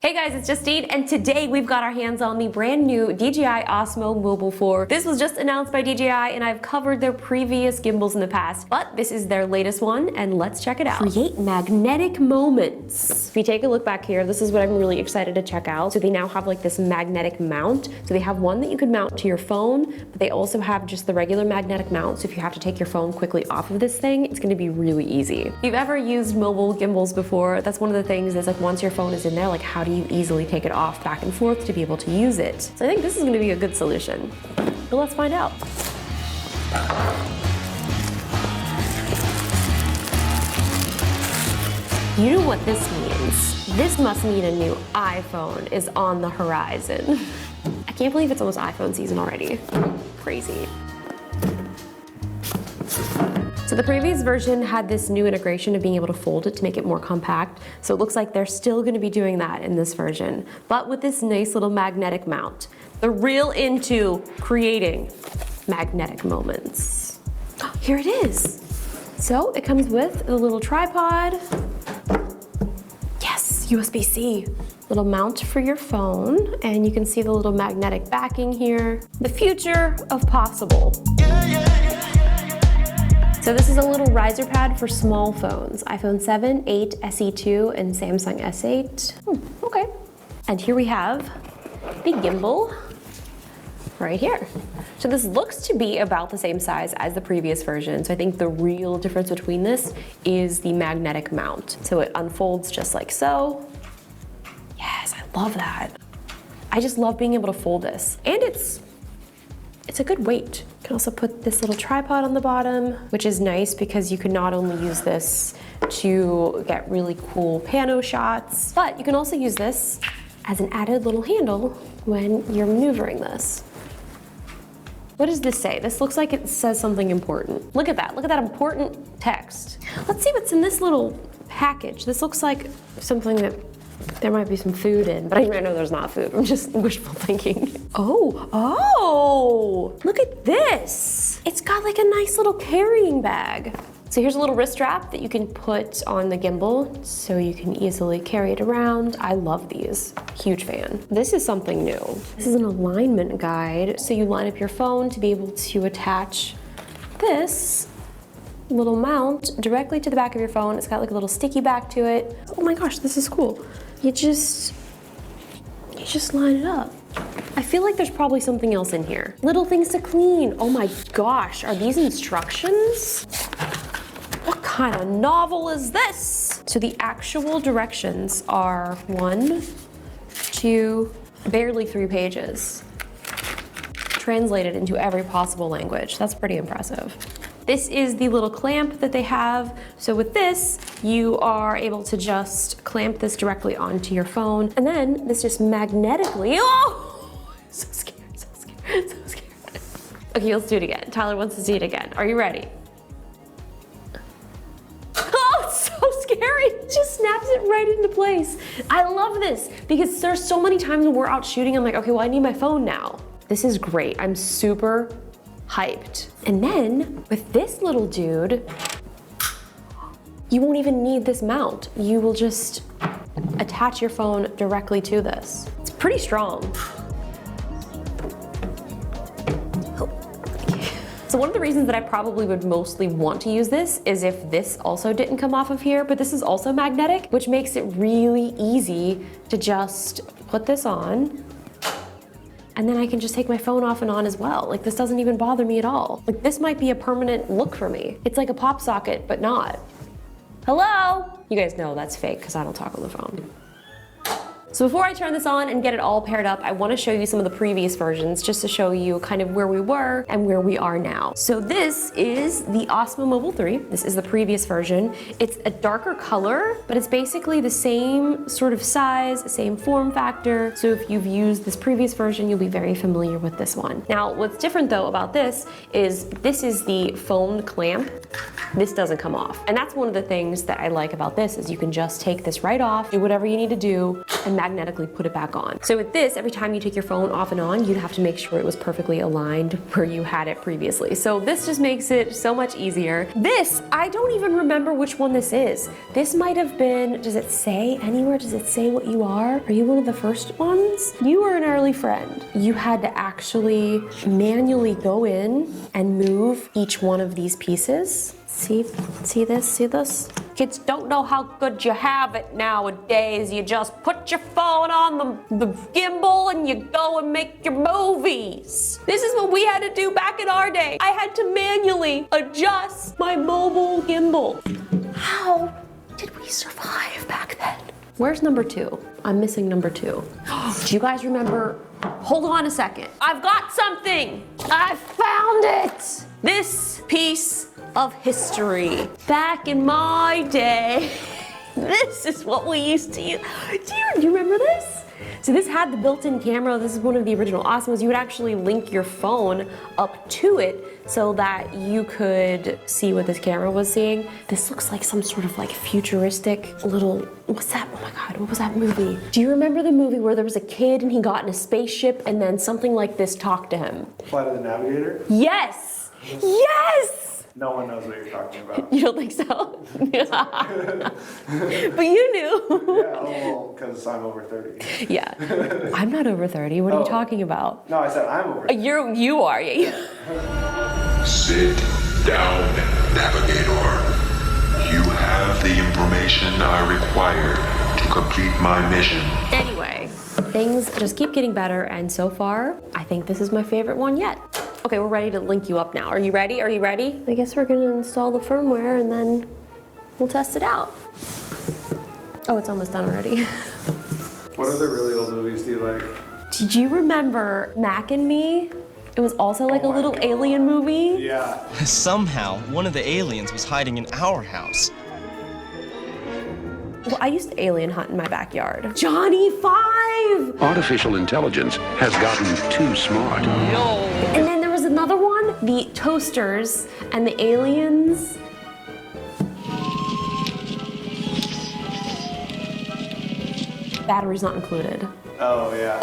Hey guys, it's Justine, and today we've got our hands on the brand new DJI Osmo Mobile 4. This was just announced by DJI, and I've covered their previous gimbals in the past, but this is their latest one, and let's check it out. Create magnetic moments. If you take a look back here, this is what I'm really excited to check out. So they now have like this magnetic mount. So they have one that you could mount to your phone, but they also have just the regular magnetic mount. So if you have to take your phone quickly off of this thing, it's gonna be really easy. If you've ever used mobile gimbals before, that's one of the things is like once your phone is in there, like how do you easily take it off back and forth to be able to use it? So I think this is gonna be a good solution. But let's find out. You know what this means? This must mean a new iPhone is on the horizon. I can't believe it's almost iPhone season already. Crazy. So the previous version had this new integration of being able to fold it to make it more compact. So it looks like they're still gonna be doing that in this version, but with this nice little magnetic mount. They're real into creating magnetic moments. Oh, here it is. So it comes with a little tripod. Yes, USB-C. Little mount for your phone, and you can see the little magnetic backing here. The future of possible. So this is a little riser pad for small phones. iPhone 7, 8, SE2, and Samsung S8. Okay. And here we have the gimbal right here. So this looks to be about the same size as the previous version. So I think the real difference between this is the magnetic mount. So it unfolds just like so. Yes, I love that. I just love being able to fold this. And it's a good weight. You can also put this little tripod on the bottom, which is nice because you can not only use this to get really cool pano shots, but you can also use this as an added little handle when you're maneuvering this. What does this say? This looks like it says something important. Look at that important text. Let's see what's in this little package. This looks like something that there might be some food in, but I know there's not food. I'm just wishful thinking. Oh, look at this. It's got like a nice little carrying bag. So here's a little wrist strap that you can put on the gimbal so you can easily carry it around. I love these, huge fan. This is something new. This is an alignment guide. So you line up your phone to be able to attach this little mount directly to the back of your phone. It's got like a little sticky back to it. Oh my gosh, this is cool. You just line it up. I feel like there's probably something else in here. Little things to clean. Oh my gosh, are these instructions? What kind of novel is this? So the actual directions are 1, 2, barely 3 pages. Translated into every possible language. That's pretty impressive. This is the little clamp that they have. So with this, you are able to just clamp this directly onto your phone. And then this just magnetically, oh, so scared, so scared, so scared. Okay, let's do it again. Tyler wants to see it again. Are you ready? Oh, it's so scary. It just snaps it right into place. I love this because there's so many times when we're out shooting, I'm like, okay, well, I need my phone now. This is great. I'm super hyped. And then with this little dude, you won't even need this mount. You will just attach your phone directly to this. It's pretty strong. So one of the reasons that I probably would mostly want to use this is if this also didn't come off of here, but this is also magnetic, which makes it really easy to just put this on, and then I can just take my phone off and on as well. Like this doesn't even bother me at all. Like this might be a permanent look for me. It's like a pop socket, but not. Hello? You guys know that's fake because I don't talk on the phone. So before I turn this on and get it all paired up, I want to show you some of the previous versions just to show you kind of where we were and where we are now. So this is the Osmo Mobile 3. This is the previous version. It's a darker color, but it's basically the same sort of size, same form factor. So if you've used this previous version, you'll be very familiar with this one. Now, what's different though about this is the phone clamp this doesn't come off. And that's one of the things that I like about this is you can just take this right off, do whatever you need to do, and magnetically put it back on. So with this, every time you take your phone off and on, you'd have to make sure it was perfectly aligned where you had it previously. So this just makes it so much easier. This, I don't even remember which one this is. This might have been, does it say anywhere? Does it say what you are? Are you one of the first ones? You were an early friend. You had to actually manually go in and move each one of these pieces. See this, see this? Kids don't know how good you have it nowadays. You just put your phone on the gimbal and you go and make your movies. This is what we had to do back in our day. I had to manually adjust my mobile gimbal. How did we survive back then? Where's number 2? I'm missing number 2. Do you guys remember? Hold on a second. I've got something. I found it. This piece of history. Back in my day, this is what we used to use. Do you remember this? So this had the built-in camera. This is one of the original Osmos. You would actually link your phone up to it so that you could see what this camera was seeing. This looks like some sort of like futuristic little, what's that? Oh my God, what was that movie? Do you remember the movie where there was a kid and he got in a spaceship and then something like this talked to him? Flight of the Navigator? Yes! Yes! No one knows what you're talking about. You don't think so? But you knew. Yeah, well, because I'm over 30. Yeah. I'm not over 30. What are you talking about? No, I said I'm over 30. You are, yeah. Sit down, Navigator. You have the information I require to complete my mission. Anyway, things just keep getting better, and so far, I think this is my favorite one yet. Okay, we're ready to link you up now. Are you ready? Are you ready? I guess we're gonna install the firmware and then we'll test it out. Oh, it's almost done already. What other really old movies do you like? Did you remember Mac and Me? It was also like a little alien movie. Yeah. Somehow, one of the aliens was hiding in our house. Well, I used to alien hunt in my backyard. Johnny 5! Artificial intelligence has gotten too smart. No! And then there was another one, the toasters and the aliens. Batteries not included. Oh, yeah.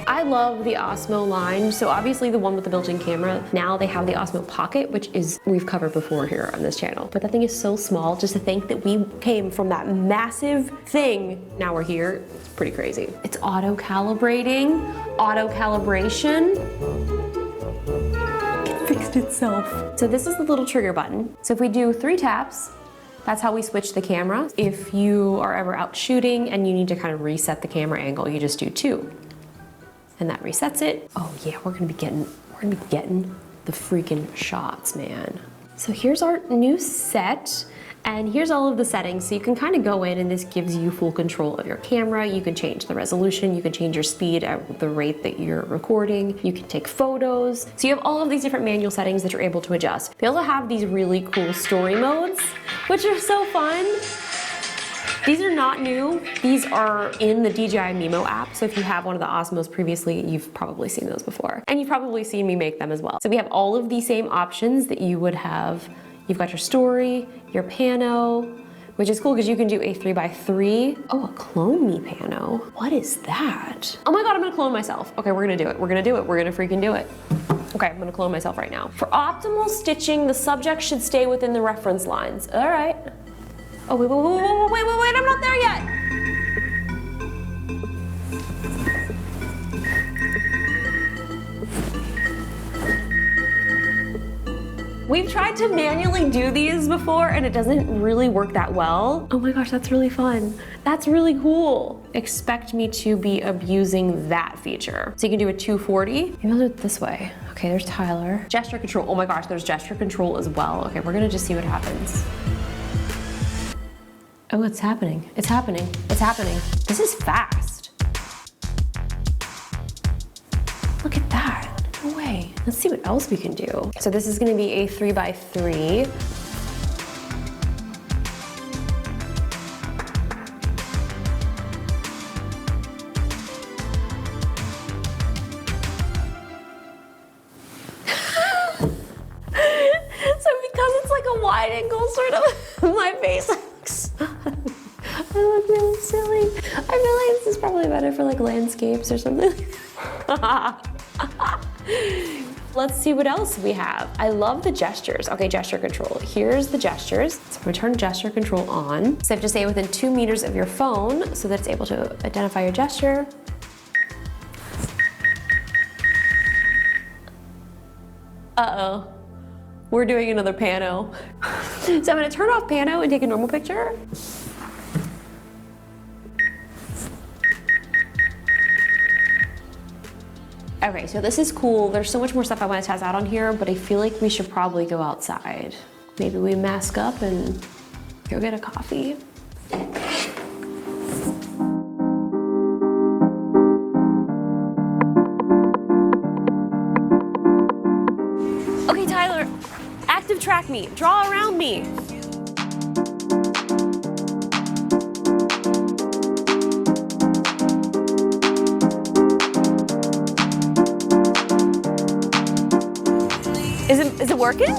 I love the Osmo line. So obviously the one with the built-in camera, now they have the Osmo Pocket, which is, we've covered before here on this channel. But that thing is so small, just to think that we came from that massive thing. Now we're here, it's pretty crazy. It's auto-calibrating, auto-calibration. It fixed itself. So this is the little trigger button. So if we do 3 taps, that's how we switch the camera. If you are ever out shooting and you need to kind of reset the camera angle, you just do 2. And that resets it. Oh yeah, we're gonna be getting the freaking shots, man. So here's our new set, and here's all of the settings. So you can kind of go in and this gives you full control of your camera. You can change the resolution, you can change your speed at the rate that you're recording. You can take photos. So you have all of these different manual settings that you're able to adjust. They also have these really cool story modes, which are so fun. These are not new. These are in the DJI Mimo app. So if you have one of the Osmos previously, you've probably seen those before. And you've probably seen me make them as well. So we have all of the same options that you would have. You've got your story, your pano, which is cool because you can do a 3x3. Oh, a clone me pano. What is that? Oh my God, I'm gonna clone myself. Okay, we're gonna do it. We're gonna do it. We're gonna freaking do it. Okay, I'm gonna clone myself right now. For optimal stitching, the subject should stay within the reference lines. All right. Oh, wait, I'm not there yet. We've tried to manually do these before and it doesn't really work that well. Oh my gosh, that's really fun. That's really cool. Expect me to be abusing that feature. So you can do a 240. Maybe I'll do it this way. Okay, there's Tyler. Gesture control, oh my gosh, there's gesture control as well. Okay, we're gonna just see what happens. Oh, it's happening. It's happening. It's happening. This is fast. Look at that. No way. Let's see what else we can do. So this is gonna be a 3x3. wide angle sort of my face looks. I look really silly. I feel like this is probably better for like landscapes or something. Let's see what else we have. I love the gestures. Okay, gesture control. Here's the gestures. So I'm gonna turn gesture control on. So you have to stay within 2 meters of your phone so that it's able to identify your gesture. Uh-oh, we're doing another pano. So I'm gonna turn off pano and take a normal picture. Okay, so this is cool. There's so much more stuff I want to test out on here, but I feel like we should probably go outside. Maybe we mask up and go get a coffee. Okay, Tyler, active track me, draw around me. Is it working?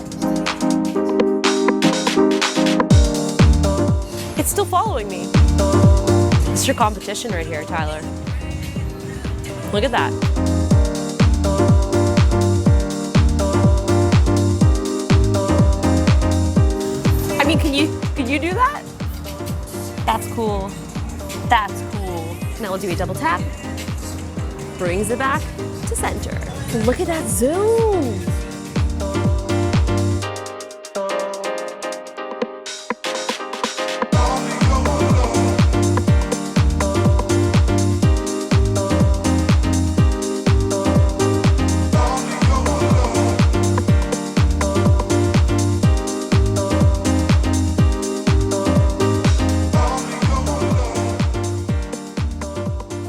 It's still following me. It's your competition right here, Tyler. Look at that. I mean, can you do that? That's cool. That's cool. Now we'll do a double tap. Brings it back to center. Look at that zoom.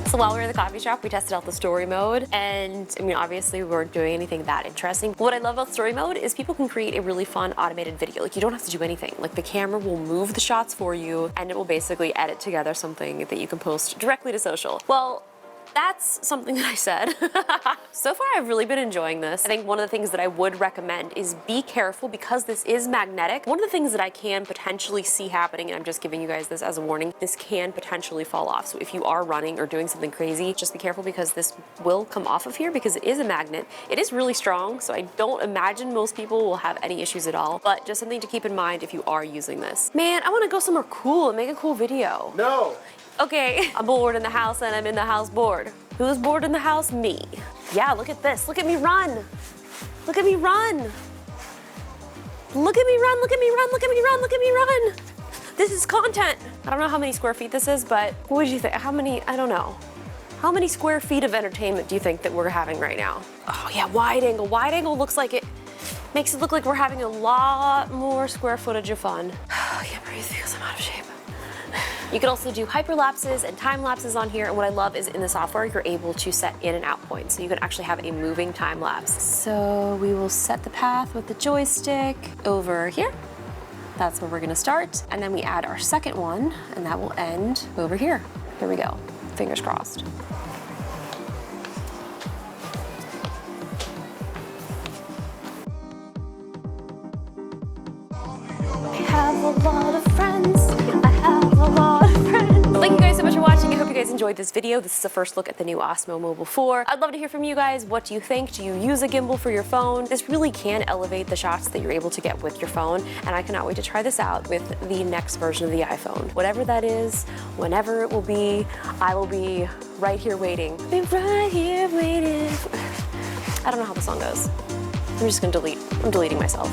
So while we were in the coffee shop, we tested out the story mode, and I mean, obviously we weren't doing anything that interesting. What I love about story mode is people can create a really fun automated video. Like, you don't have to do anything. Like, the camera will move the shots for you, and it will basically edit together something that you can post directly to social. Well, that's something that I said. So far, I've really been enjoying this. I think one of the things that I would recommend is be careful because this is magnetic. One of the things that I can potentially see happening, and I'm just giving you guys this as a warning, this can potentially fall off. So if you are running or doing something crazy, just be careful because this will come off of here because it is a magnet. It is really strong, so I don't imagine most people will have any issues at all, but just something to keep in mind if you are using this. Man, I wanna go somewhere cool and make a cool video. No! Okay, I'm bored in the house and I'm in the house bored. Who's bored in the house? Me. Yeah, look at this. Look at me run. Look at me run. Look at me run, look at me run, look at me run, look at me run. This is content. I don't know how many square feet this is, but what would you think? How many, I don't know. How many square feet of entertainment do you think that we're having right now? Oh yeah, wide angle. Wide angle looks like it makes it look like we're having a lot more square footage of fun. I can't breathe because I'm out of shape. You can also do hyperlapses and time lapses on here, and what I love is in the software you're able to set in and out points, so you can actually have a moving time lapse. So we will set the path with the joystick over here. That's where we're gonna start, and then we add our second one, and that will end over here. Here we go, fingers crossed. I have a lot of friends. I have a lot of friends. Thank you guys so much for watching. I hope you guys enjoyed this video. This is a first look at the new Osmo Mobile 4. I'd love to hear from you guys. What do you think? Do you use a gimbal for your phone? This really can elevate the shots that you're able to get with your phone, and I cannot wait to try this out with the next version of the iPhone. Whatever that is, whenever it will be, I will be right here waiting. Be right here waiting. I don't know how the song goes. I'm just gonna delete. I'm deleting myself.